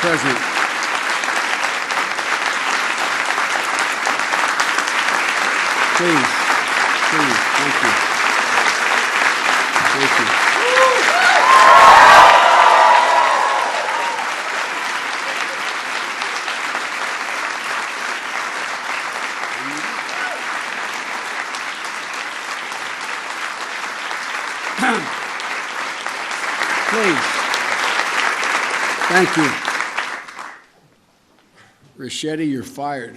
President. Please, thank you. Thank you. Please. Thank you. Ricchetti, you're fired.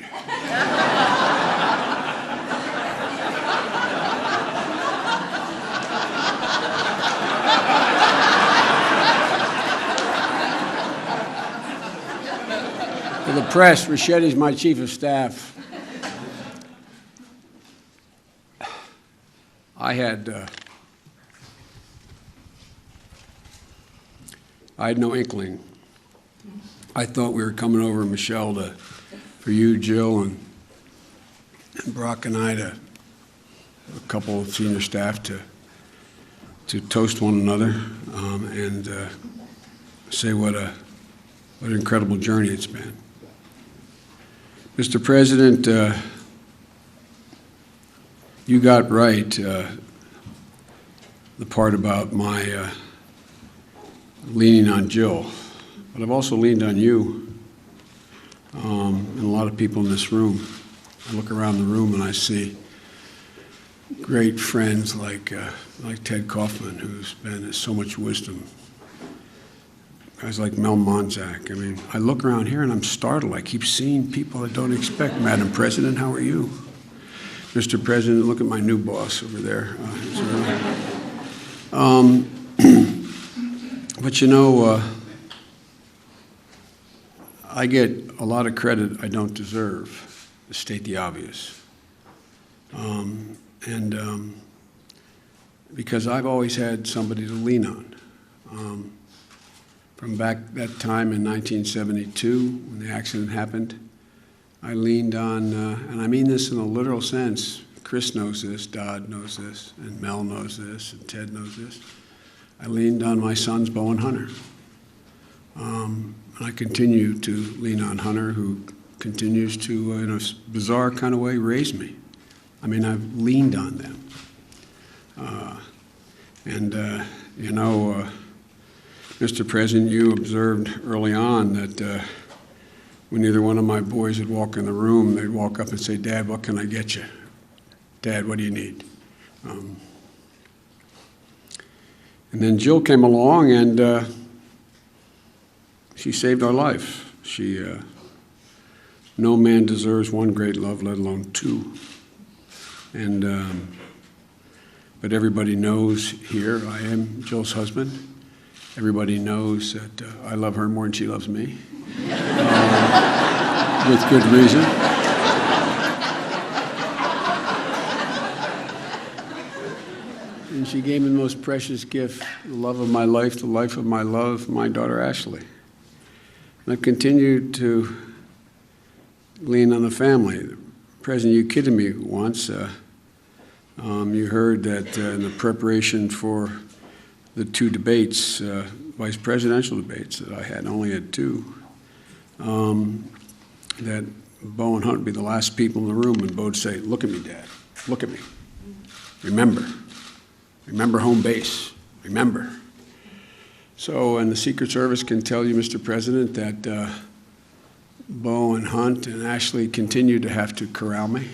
To the press, Ricchetti's my chief of staff. I had no inkling. I thought we were coming over, Michelle, for you, Jill, and Brock and I, a couple of senior staff, to toast one another and say what an incredible journey it's been. Mr. President, you got right the part about my leaning on Jill, but I've also leaned on you and a lot of people in this room. I look around the room and I see great friends like Ted Kaufman, who's been so much wisdom. Guys like Mel Monzak. I mean, I look around here and I'm startled. I keep seeing people I don't expect. Madam President, how are you? Mr. President, look at my new boss over there. But you know, I get a lot of credit I don't deserve, to state the obvious. Because I've always had somebody to lean on. From back that time in 1972, when the accident happened, I leaned on, and I mean this in a literal sense, Chris knows this, Dodd knows this, and Mel knows this, and Ted knows this. I leaned on my sons, Bo and Hunter. And I continue to lean on Hunter, who continues to, in a bizarre kind of way, raise me. I mean, I've leaned on them. You know, Mr. President, you observed early on that when either one of my boys would walk in the room, they'd walk up and say, "Dad, what can I get you? Dad, what do you need?" And then Jill came along and she saved our life. No man deserves one great love, let alone two. But everybody knows here, I am Jill's husband. Everybody knows that I love her more than she loves me, with good reason. And she gave me the most precious gift, the love of my life, the life of my love, my daughter Ashley. And I've continued to lean on the family. President, you kidded me once. You heard that in the preparation for the two debates, vice presidential debates that I had, only had two, that Bo and Hunt would be the last people in the room, and Bo would say, "Look at me, Dad, look at me. Remember home base, remember." So, and the Secret Service can tell you, Mr. President, that Bo and Hunt and Ashley continue to have to corral me.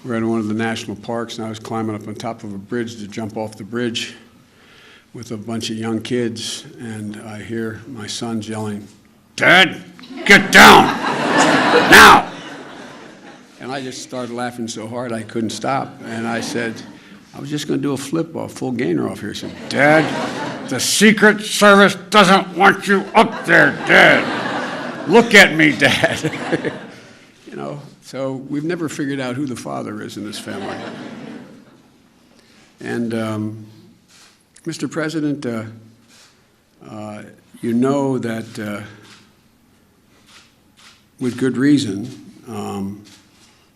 We're at one of the national parks, and I was climbing up on top of a bridge to jump off the bridge with a bunch of young kids, and I hear my sons yelling, "Dad, get down, now!" And I just started laughing so hard I couldn't stop, and I said, I was just going to do a flip-off, full gainer off here. I said, "Dad, the Secret Service doesn't want you up there, Dad. Look at me, Dad." You know, so we've never figured out who the father is in this family. And Mr. President, you know that with good reason,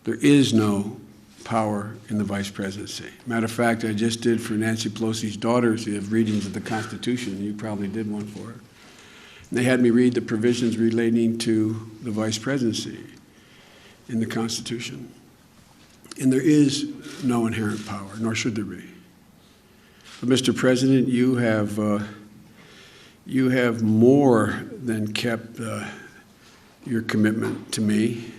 there is no power in the vice presidency. Matter of fact, I just did for Nancy Pelosi's daughters, you have readings of the Constitution. You probably did one for her. They had me read the provisions relating to the vice presidency in the Constitution. And there is no inherent power, nor should there be. But Mr. President, you have more than kept your commitment to me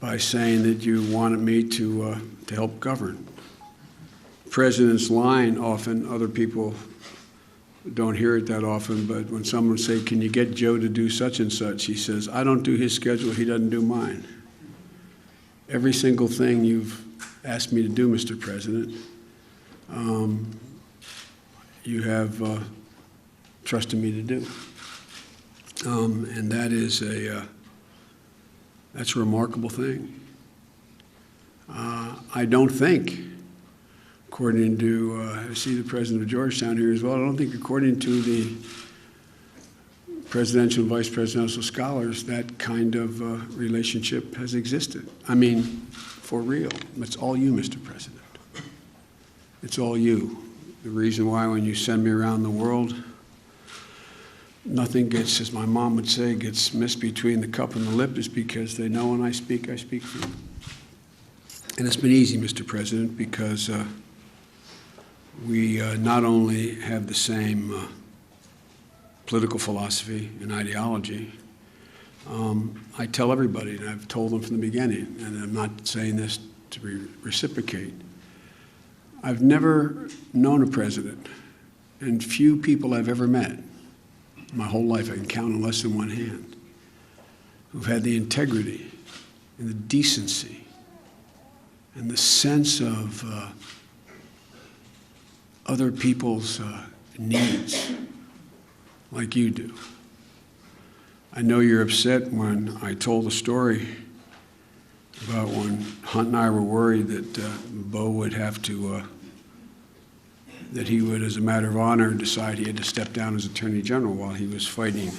by saying that you wanted me to help govern. The President's line often, other people don't hear it that often, but when someone say, "Can you get Joe to do such and such?" he says, "I don't do his schedule, he doesn't do mine." Every single thing you've asked me to do, Mr. President, you have trusted me to do. And that is that's a remarkable thing. I don't think, according to, I see the president of Georgetown here as well, I don't think according to the presidential and vice presidential scholars that kind of relationship has existed. I mean, for real. It's all you, Mr. President. It's all you. The reason why when you send me around the world, nothing gets, as my mom would say, gets missed between the cup and the lip is because they know when I speak for them. And it's been easy, Mr. President, because we not only have the same political philosophy and ideology, I tell everybody, and I've told them from the beginning, and I'm not saying this to reciprocate, I've never known a president, and few people I've ever met, my whole life I can count on less than one hand, who've had the integrity and the decency and the sense of other people's needs like you do. I know you're upset when I told the story about when Hunt and I were worried that Bo would have to, that he would, as a matter of honor, decide he had to step down as Attorney General while he was fighting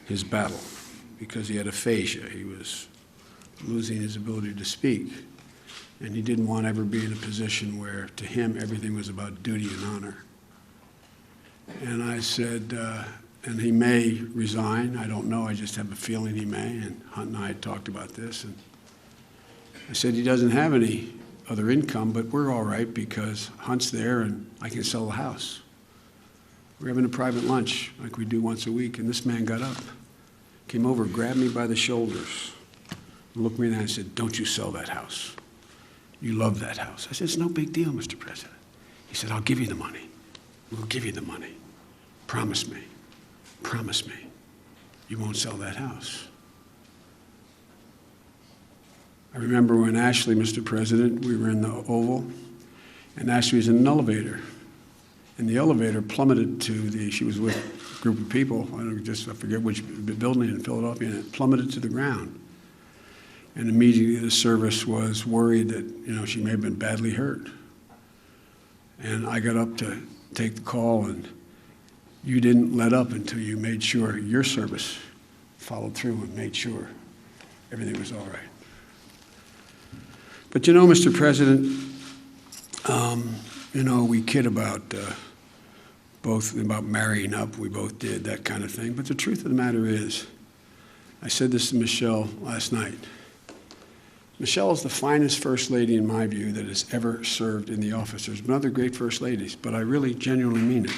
his battle because he had aphasia. He was losing his ability to speak. And he didn't want to ever be in a position where, to him, everything was about duty and honor. And I said, and he may resign. I don't know. I just have a feeling he may. And Hunt and I had talked about this. And I said, he doesn't have any other income, but we're all right because Hunt's there and I can sell the house. We're having a private lunch like we do once a week. And this man got up, came over, grabbed me by the shoulders, and looked me in the eye and said, "Don't you sell that house. You love that house." I said, "It's no big deal, Mr. President." He said, "I'll give you the money. We'll give you the money. Promise me. Promise me. You won't sell that house." I remember when Ashley, Mr. President, we were in the Oval, and Ashley was in an elevator. And the elevator plummeted to she was with a group of people, I forget which building in Philadelphia, and it plummeted to the ground. And immediately the service was worried that, she may have been badly hurt. And I got up to take the call, and you didn't let up until you made sure your service followed through and made sure everything was all right. But Mr. President, we kid about both about marrying up. We both did that kind of thing. But the truth of the matter is, I said this to Michelle last night. Michelle is the finest first lady, in my view, that has ever served in the office. There's been other great first ladies, but I really genuinely mean it.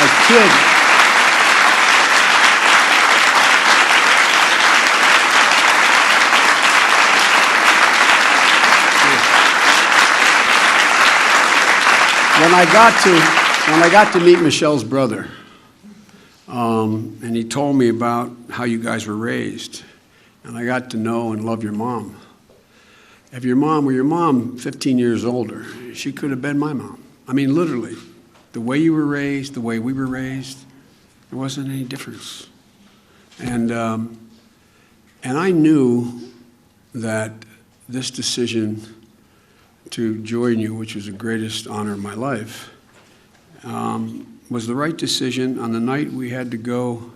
I kid. When I got to meet Michelle's brother, and he told me about how you guys were raised, and I got to know and love your mom. If your mom were 15 years older, she could have been my mom. I mean, literally, the way you were raised, the way we were raised, there wasn't any difference. And I knew that this decision to join you, which was the greatest honor of my life, was the right decision on the night we had to go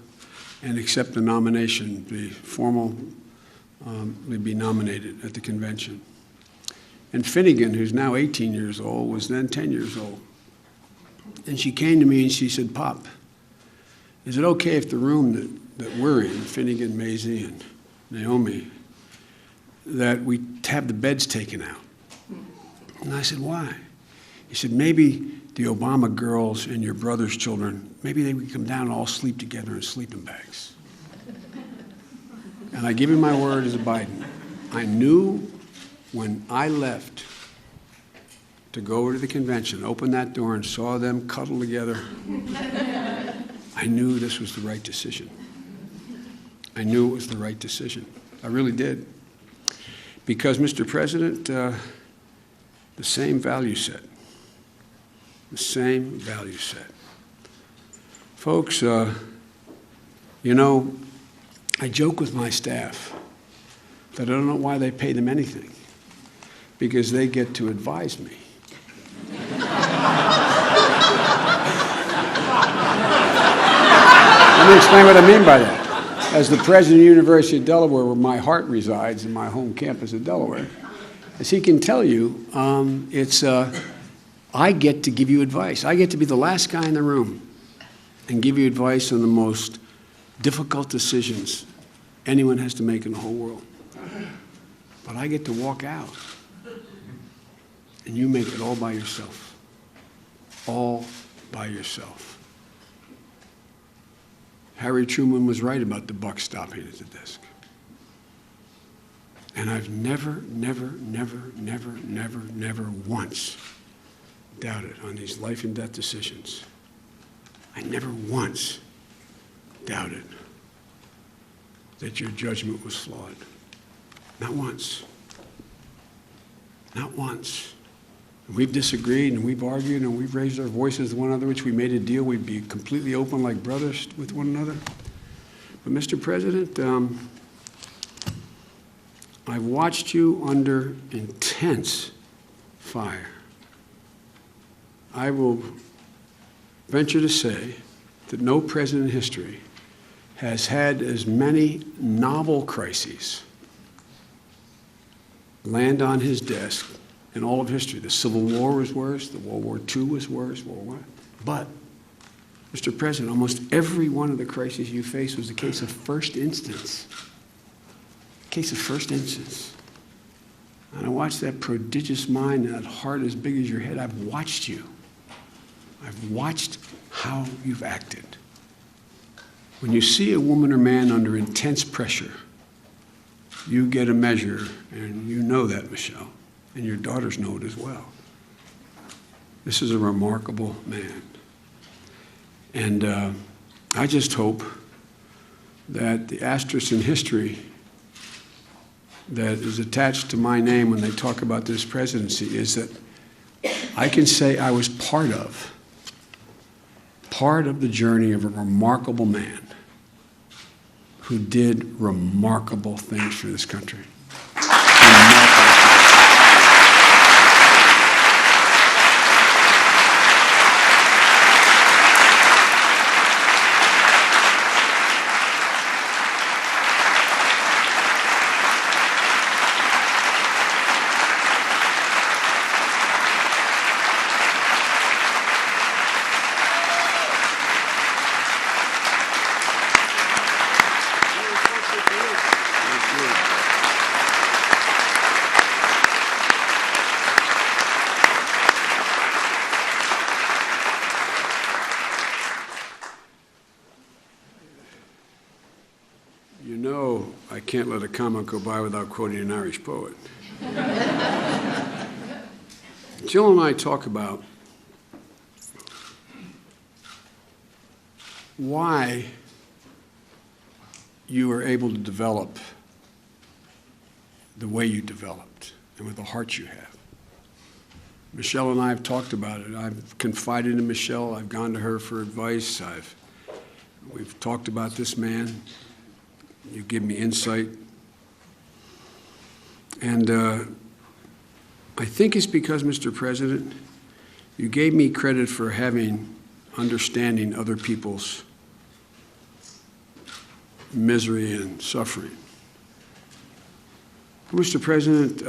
and accept the nomination, the formal would be nominated at the convention. And Finnegan, who's now 18 years old, was then 10 years old. And she came to me and she said, "Pop, is it okay if the room that we're in, Finnegan, Maisie, and Naomi, that we have the beds taken out?" And I said, "Why?" He said, "Maybe the Obama girls and your brother's children, maybe they would come down and all sleep together in sleeping bags." And I give you my word as a Biden, I knew when I left to go over to the convention, opened that door and saw them cuddle together, I knew this was the right decision. I knew it was the right decision. I really did. Because, Mr. President, the same value set. The same value set. Folks, you know, I joke with my staff that I don't know why they pay them anything, because they get to advise me. Let me explain what I mean by that. As the president of the University of Delaware, where my heart resides in my home campus of Delaware, as he can tell you, I get to give you advice. I get to be the last guy in the room and give you advice on the most difficult decisions anyone has to make in the whole world. But I get to walk out, and you make it all by yourself. All by yourself. Harry Truman was right about the buck stopping at the desk. And I've never once doubted on these life and death decisions. I never once doubted that your judgment was flawed. Not once. Not once. And we've disagreed and we've argued and we've raised our voices to one another, which we made a deal we'd be completely open like brothers with one another. But Mr. President, I've watched you under intense fire. I will venture to say that no president in history has had as many novel crises land on his desk in all of history. The Civil War was worse, the World War II was worse, World War I. But, Mr. President, almost every one of the crises you faced was a case of first instance. Case of first instance. And I watched that prodigious mind and that heart as big as your head. I've watched you. I've watched how you've acted. When you see a woman or man under intense pressure, you get a measure, and you know that, Michelle, and your daughters know it as well. This is a remarkable man. And I just hope that the asterisk in history that is attached to my name when they talk about this presidency is that I can say I was part of the journey of a remarkable man who did remarkable things for this country. You know, I can't let a comment go by without quoting an Irish poet. Jill and I talk about why you were able to develop the way you developed and with the heart you have. Michelle and I have talked about it. I've confided in Michelle. I've gone to her for advice. We've talked about this man. You give me insight. And I think it's because, Mr. President, you gave me credit for understanding other people's misery and suffering. Mr. President,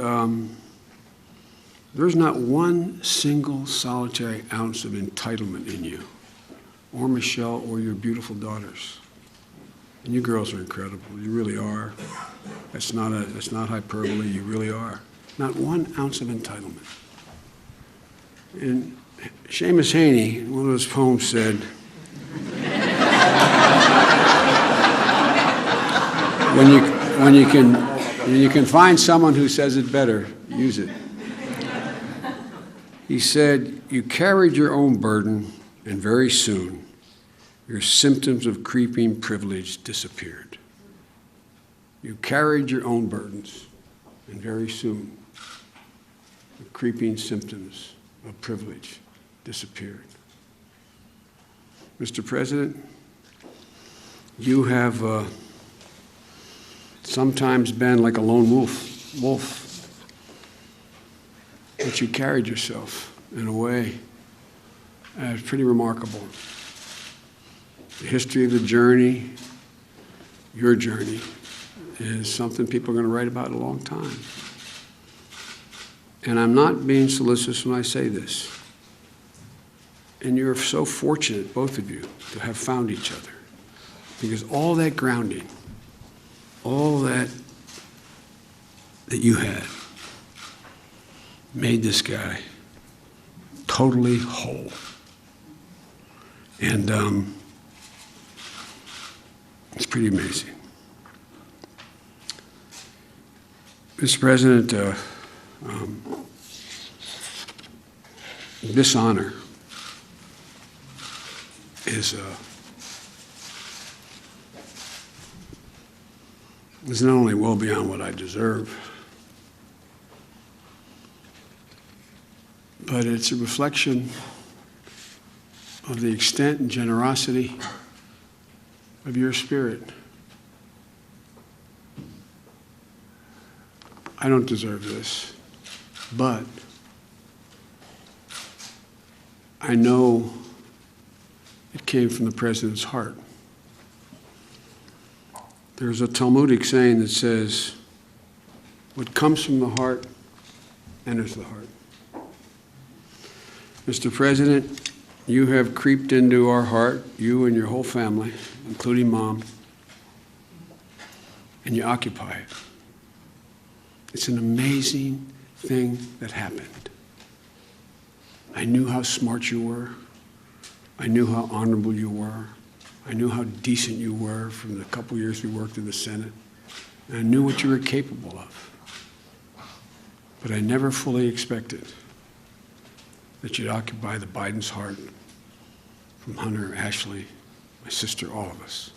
there's not one single solitary ounce of entitlement in you, or Michelle, or your beautiful daughters. And you girls are incredible. You really are. That's not hyperbole. You really are. Not 1 ounce of entitlement. And Seamus Heaney, in one of his poems, said, when you can find someone who says it better, use it. He said, you carried your own burden, and very soon, your symptoms of creeping privilege disappeared. You carried your own burdens, and very soon, the creeping symptoms of privilege disappeared. Mr. President, you have sometimes been like a lone wolf, but you carried yourself in a way that's pretty remarkable. The history of the journey, your journey, is something people are going to write about a long time. And I'm not being solicitous when I say this. And you're so fortunate, both of you, to have found each other. Because all that grounding, all that you had, made this guy totally whole. And it's pretty amazing. Mr. President, dishonor is not only well beyond what I deserve, but it's a reflection of the extent and generosity of your spirit. I don't deserve this, but I know it came from the President's heart. There's a Talmudic saying that says, what comes from the heart enters the heart. Mr. President, you have creeped into our heart, you and your whole family, including Mom, and you occupy it. It's an amazing thing that happened. I knew how smart you were. I knew how honorable you were. I knew how decent you were from the couple years we worked in the Senate. And I knew what you were capable of. But I never fully expected that you'd occupy the Biden's heart, from Hunter, Ashley, my sister, all of us.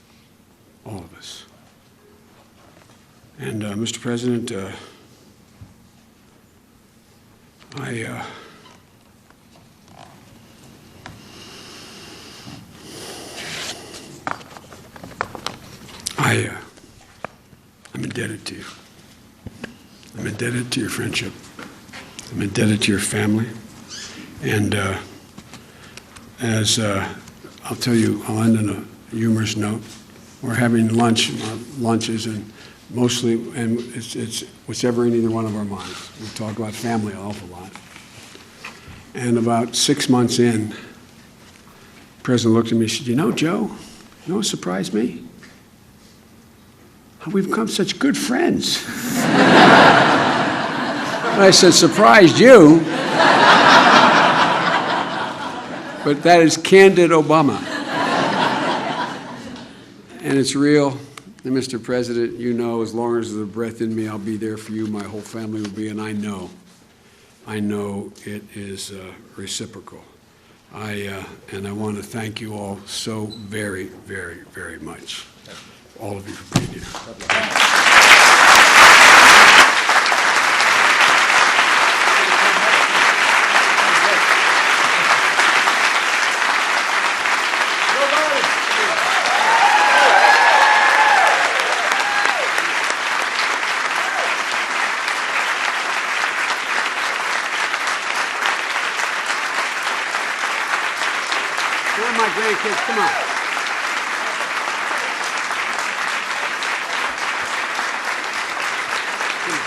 All of us. And Mr. President, I'm indebted to you. I'm indebted to your friendship. I'm indebted to your family. And I'll tell you, I'll end on a humorous note. We're having lunches, and mostly, and it's whatever in either one of our minds. We talk about family an awful lot. And about 6 months in, the President looked at me and said, you know, Joe, you know what surprised me? How we've become such good friends. And I said, surprised you? But that is candid Obama. And it's real. And Mr. President, you know, as long as there's a breath in me, I'll be there for you. My whole family will be, and I know it is reciprocal. And I want to thank you all so very, very, very much. All of you for being here. Come on, my grandkids, come on. Come on.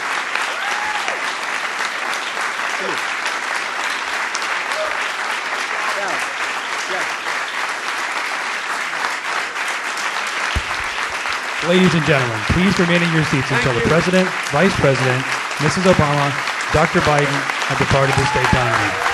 Ladies and gentlemen, please remain in your seats until the President, Vice President, Mrs. Obama, Dr. Biden have departed the state dining room.